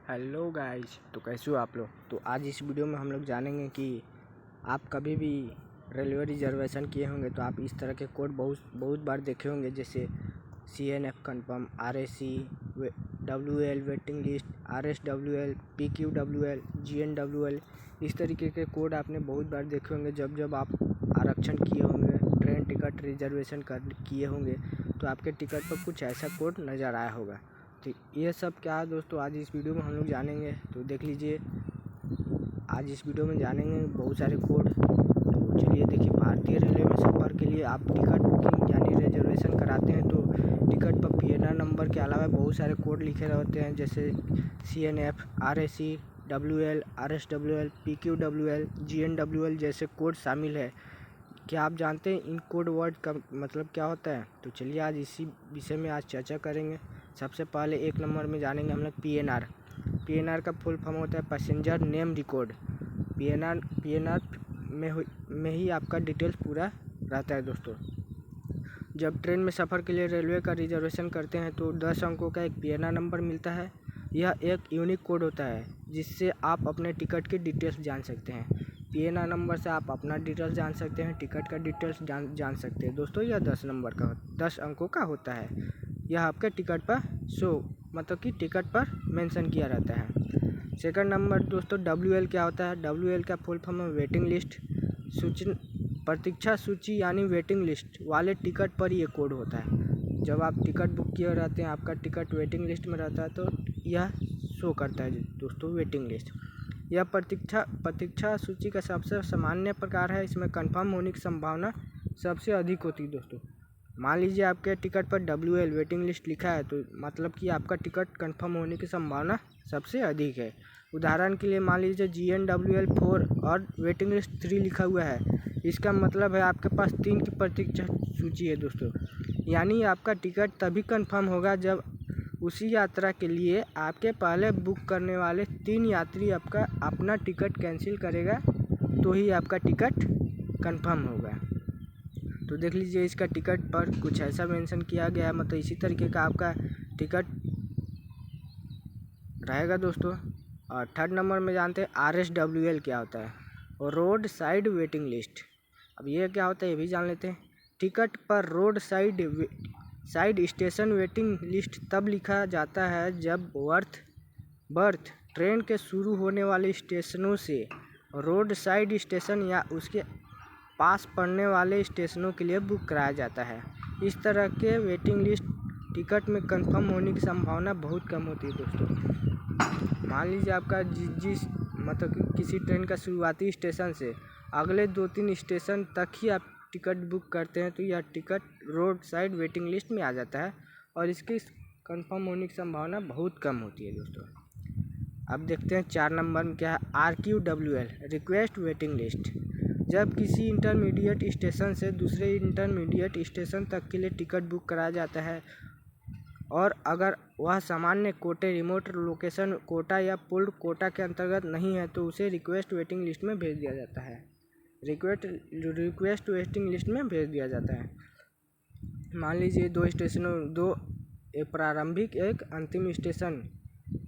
Hello guys, तो कैसे हो आप लोग। तो आज इस वीडियो में हम लोग जानेंगे कि आप कभी भी रेलवे रिजर्वेशन किए होंगे तो आप इस तरह के कोड बहुत बार देखे होंगे, जैसे CNF confirm, RAC, WL waiting list, RSWL, PQWL, GNWL। इस तरीके के कोड आपने बहुत बार देखे होंगे जब आप आरक्षण किए होंगे, ट्रेन टिकट रिजर्वेशन किए होंगे तो आपके टिकट पर कुछ ऐसा कोड नज़र आया होगा। तो ये सब क्या है दोस्तों, आज इस वीडियो में हम लोग जानेंगे। तो देख लीजिए, आज इस वीडियो में जानेंगे बहुत सारे कोड। तो चलिए देखिए, भारतीय रेलवे में सफ़र के लिए आप टिकट बुकिंग यानी रिजर्वेशन कराते हैं तो टिकट पर PNR नंबर के अलावा बहुत सारे कोड लिखे रहते हैं, जैसे CNF, RAC, WL, RSWL, PQWL, GNWL जैसे कोड शामिल है। क्या आप जानते हैं इन कोड वर्ड का मतलब क्या होता है? तो चलिए आज इसी विषय में आज चर्चा करेंगे। सबसे पहले 1 नंबर में जानेंगे हम लोग PNR का फुल फॉर्म होता है पैसेंजर नेम रिकॉर्ड। PNR में ही आपका डिटेल्स पूरा रहता है दोस्तों। जब ट्रेन में सफ़र के लिए रेलवे का रिजर्वेशन करते हैं तो 10 अंकों का एक PNR नंबर मिलता है। यह एक यूनिक कोड होता है जिससे आप अपने टिकट की डिटेल्स जान सकते हैं। PNR नंबर से आप अपना डिटेल्स जान सकते हैं, टिकट का डिटेल्स जान सकते हैं दोस्तों। यह 10 अंकों का होता है। यह आपके टिकट पर मतलब कि टिकट पर मेंशन किया रहता है। सेकंड नंबर दोस्तों, WL क्या होता है? WL का फुल फॉर्म है वेटिंग लिस्ट। प्रतीक्षा सूची यानी वेटिंग लिस्ट वाले टिकट पर ये कोड होता है। जब आप टिकट बुक किए रहते हैं, आपका टिकट वेटिंग लिस्ट में रहता है तो यह शो करता है दोस्तों वेटिंग लिस्ट। यह प्रतीक्षा सूची का सबसे सामान्य प्रकार है। इसमें कंफर्म होने की संभावना सबसे अधिक होती है दोस्तों। मान लीजिए आपके टिकट पर WL वेटिंग लिस्ट लिखा है तो मतलब कि आपका टिकट कंफर्म होने की संभावना सबसे अधिक है। उदाहरण के लिए मान लीजिए GNWL 4 और वेटिंग लिस्ट 3 लिखा हुआ है। इसका मतलब है आपके पास 3 की प्रतीक्षा सूची है दोस्तों। यानी आपका टिकट तभी कंफर्म होगा जब उसी यात्रा के लिए आपके पहले बुक करने वाले 3 यात्री आपका अपना टिकट कैंसिल करेगा तो ही आपका टिकट कंफर्म होगा। तो देख लीजिए, इसका टिकट पर कुछ ऐसा मेंशन किया गया है, मतलब इसी तरीके का आपका टिकट रहेगा दोस्तों। और थर्ड नंबर में जानते हैं RSWL क्या होता है, और रोड साइड वेटिंग लिस्ट। अब ये क्या होता है ये भी जान लेते हैं। टिकट पर road side station waiting list तब लिखा जाता है जब बर्थ ट्रेन के शुरू होने वाले स्टेशनों से रोड साइड स्टेशन या उसके पास पड़ने वाले स्टेशनों के लिए बुक कराया जाता है। इस तरह के वेटिंग लिस्ट टिकट में कंफर्म होने की संभावना बहुत कम होती है दोस्तों। मान लीजिए आपका जिस मतलब कि किसी ट्रेन का शुरुआती स्टेशन से अगले 2-3 स्टेशन तक ही आप टिकट बुक करते हैं तो यह ticket road side waiting list में आ जाता है और इसकी कंफर्म होने की संभावना बहुत कम होती है दोस्तों। अब देखते हैं 4 नंबर में क्या है, RQWL रिक्वेस्ट वेटिंग लिस्ट। जब किसी इंटरमीडिएट स्टेशन से दूसरे इंटरमीडिएट स्टेशन तक के लिए टिकट बुक कराया जाता है और अगर वह सामान्य कोटे, रिमोट लोकेशन कोटा या पूल्ड कोटा के अंतर्गत नहीं है तो उसे रिक्वेस्ट वेटिंग लिस्ट में भेज दिया जाता है। रिक्वेस्ट वेटिंग लिस्ट में भेज दिया जाता है। मान लीजिए 2 स्टेशनों, एक प्रारंभिक एक अंतिम स्टेशन,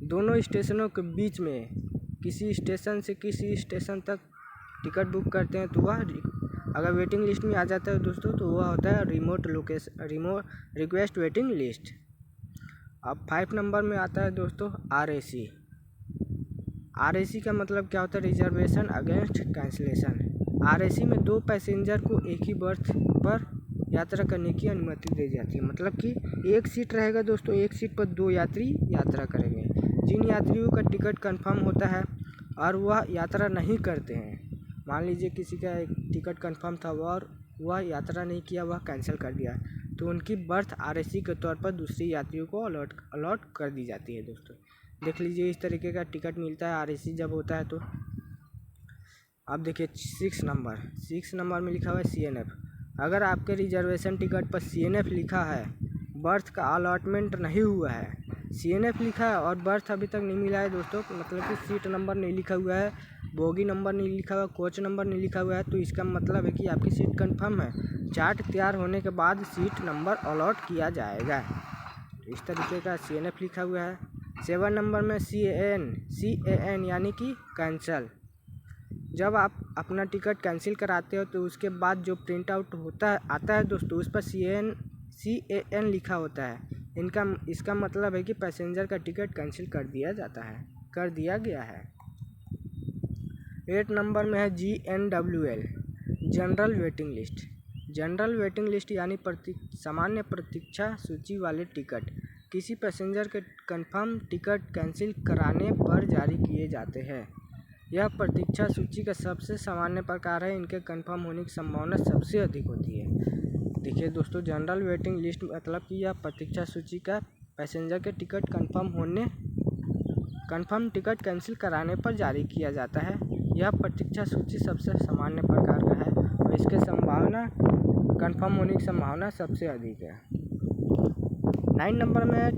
दोनों स्टेशनों के बीच में किसी स्टेशन से किसी स्टेशन तक टिकट बुक करते हैं तो वह अगर वेटिंग लिस्ट में आ जाता है दोस्तों तो वह होता है रिमोट रिक्वेस्ट वेटिंग लिस्ट। अब 5 नंबर में आता है दोस्तों RAC। RAC का मतलब क्या होता है? Reservation against cancellation. RAC में 2 पैसेंजर को एक ही बर्थ पर यात्रा करने की अनुमति दी जाती है। मतलब कि एक सीट रहेगा दोस्तों, एक सीट पर 2 यात्री यात्रा करेंगे। जिन यात्रियों का टिकट कंफर्म होता है और वह यात्रा नहीं करते हैं, मान लीजिए किसी का एक टिकट कंफर्म था और वह यात्रा नहीं किया, वह कैंसिल कर दिया, तो उनकी बर्थ RAC के तौर पर दूसरी यात्रियों को अलॉट कर दी जाती है दोस्तों। देख लीजिए, इस तरीके का टिकट मिलता है RAC जब होता है तो। अब देखिए 6 नंबर में लिखा हुआ है CNF। अगर आपके रिजर्वेशन टिकट पर CNF लिखा है, बर्थ का अलॉटमेंट नहीं हुआ है, CNF लिखा है और बर्थ अभी तक नहीं मिला है दोस्तों, मतलब कि सीट नंबर नहीं लिखा हुआ है, बोगी नंबर नहीं लिखा हुआ, कोच नंबर नहीं लिखा हुआ है, तो इसका मतलब है कि आपकी सीट कंफर्म है। चार्ट तैयार होने के बाद सीट नंबर अलॉट किया जाएगा। तो इस तरीके का CNF लिखा हुआ है। 7 नंबर में CAN यानी कि कैंसल। जब आप अपना टिकट कैंसिल कराते हो तो उसके बाद जो प्रिंट आउट आता है दोस्तों, उस पर CAN लिखा होता है। इसका मतलब है कि पैसेंजर का टिकट कैंसिल कर दिया गया है। 8 नंबर में है GNWL general waiting list. General waiting list यानी सामान्य प्रतीक्षा सूची वाले टिकट किसी पैसेंजर के कंफर्म टिकट कैंसिल कराने पर जारी किए जाते हैं। यह प्रतीक्षा सूची का सबसे सामान्य प्रकार है। इनके कंफर्म होने की संभावना सबसे अधिक होती है। देखिए दोस्तों, जनरल वेटिंग लिस्ट मतलब कि यह प्रतीक्षा सूची का पैसेंजर के टिकट कंफर्म टिकट कैंसिल कराने पर जारी किया जाता है। यह प्रतीक्षा सूची सबसे सामान्य प्रकार का है और इसके कंफर्म होने की संभावना सबसे अधिक है। 9 नंबर में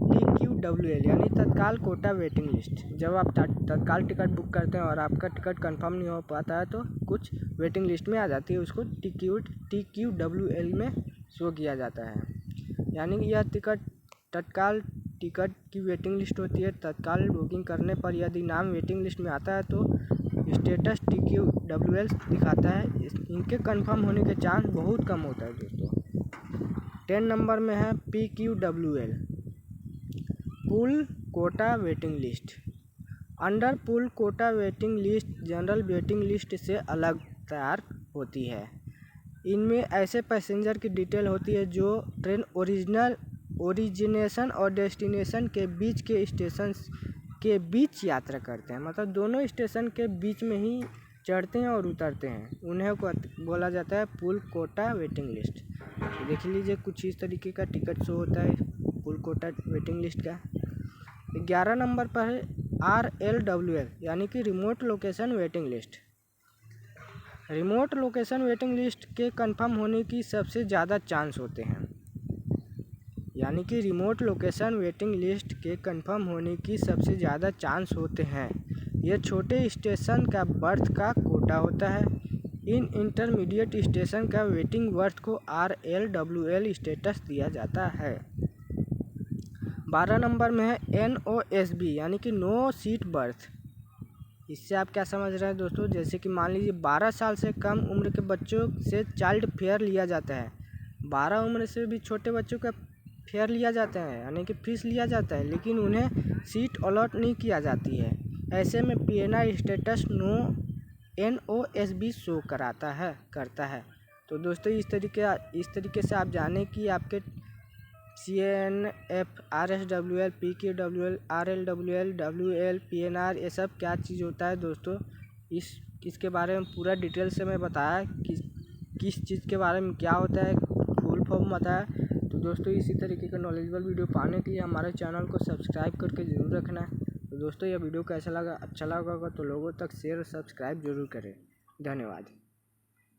TQWL यानी तत्काल कोटा वेटिंग लिस्ट। जब आप तत्काल टिकट बुक करते हैं और आपका टिकट कंफर्म नहीं हो पाता है तो कुछ वेटिंग लिस्ट में आ जाती है, उसको TQWL में शो किया जाता है। यानी कि यह तत्काल टिकट की वेटिंग लिस्ट होती है। तत्काल बुकिंग करने पर यदि नाम वेटिंग लिस्ट में आता है तो स्टेटस TQWL दिखाता है। इनके कंफर्म होने के चांस बहुत कम होता है दोस्तों। 10 नंबर में है PQWL pool quota waiting list. Under pool quota waiting list general waiting list से अलग तैयार होती है। इनमें ऐसे पैसेंजर की डिटेल होती है जो ट्रेन ओरिजिनेशन और डेस्टिनेशन के बीच के स्टेशन के बीच यात्रा करते हैं। मतलब दोनों स्टेशन के बीच में ही चढ़ते हैं और उतरते हैं। उन्हें को बोला जाता है पूल कोटा वेटिंग लिस्ट। तो देख लीजिए, कुछ इस तरीके का टिकट शो होता है पूल कोटा वेटिंग लिस्ट का। 11 नंबर पर है RLWL यानी कि remote location waiting list. Remote location waiting list के कंफर्म होने की सबसे ज़्यादा चांस होते हैं। यानी कि रिमोट लोकेशन वेटिंग लिस्ट के कंफर्म होने की सबसे ज़्यादा चांस होते हैं। यह छोटे स्टेशन का बर्थ का कोटा होता है। इन इंटरमीडिएट स्टेशन का वेटिंग बर्थ को RLWL स्टेटस दिया जाता है। 12 नंबर में है NOSB यानी कि नो सीट बर्थ। इससे आप क्या समझ रहे हैं दोस्तों? जैसे कि मान लीजिए 12 साल से कम उम्र के बच्चों से चाइल्ड फेयर लिया जाता है। 12 उम्र से भी छोटे बच्चों का फेयर लिया जाता है यानी कि फीस लिया जाता है, लेकिन उन्हें सीट अलॉट नहीं किया जाती है। ऐसे में PNR स्टेटस NOSB शो करता है। तो दोस्तों इस तरीके से आप जानें कि आपके CNF, RSWL, PQWL, RLWL, WL, PNR ये सब क्या चीज़ होता है दोस्तों। इसके बारे में पूरा डिटेल से मैं बताया कि किस चीज़ के बारे में क्या होता है, फुल फॉर्म बताया। तो दोस्तों इसी तरीके का नॉलेजेबल वीडियो पाने के लिए हमारे चैनल को सब्सक्राइब करके ज़रूर रखना है। तो दोस्तों यह वीडियो कैसा लगा, अच्छा लगा होगा तो लोगों तक शेयर और सब्सक्राइब जरूर करें। धन्यवाद।